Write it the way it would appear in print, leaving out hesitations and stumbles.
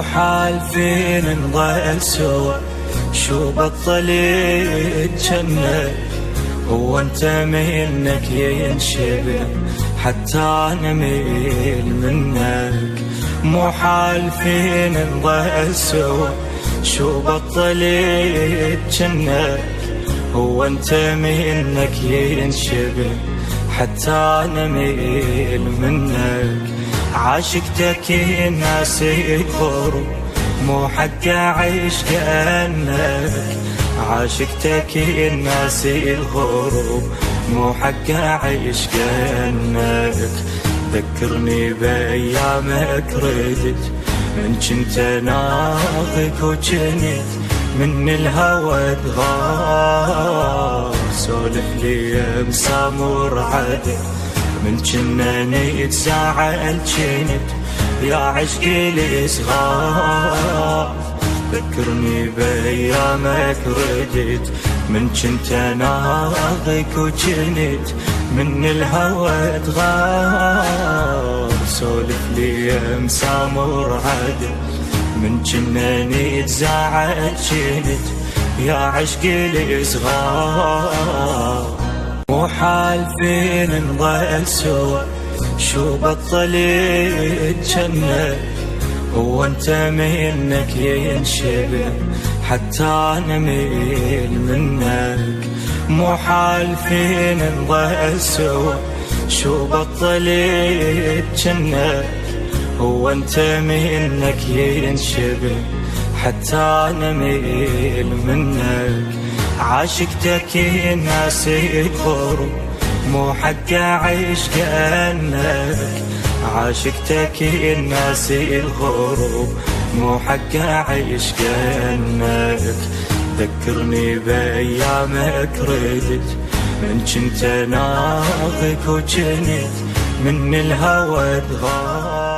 مو حال فينا نضل سوا، شو بطل يتجنن، هو انت منك ينشبه حتى انا ميل منك. مو حال فينا نضل سوا، شو بطل يتجنن، هو انت منك ينشبه حتى انا ميل منك. عاشقتك الناس يكفروا، مو حق اعيش كأنك. عاشقتك الناس يغروا، مو حق اعيش كأنك. ذكرني بايامك ردت، من كنت ناظك وجنت من الهوى تغار. سولف لي مسامور عدل، من كنا نتزاعل جنت يا عشقي الصغار. ذكرني بايامك ردت، من كنت ناظك وجنت من الهوى تغار. سولف لي مسامور عدل، من كنا نتزاعل جنت يا عشقي الصغار. مو حال فينا نضل سوا، شو بطل يتجنن، هو انت منك ينشبه حتى انا ميل منك. مو حال فينا نضل سوا، شو بطل يتجنن، هو انت منك ينشبه حتى انا ميل منك. عاشقتك الناس يكفروا، مو حق اعيش كأنك. عاشقتك الناس يغروا، مو حق اعيش كأنك. ذكرني بايامك ردت، من كنت ناظك وجنت من الهوى تغار.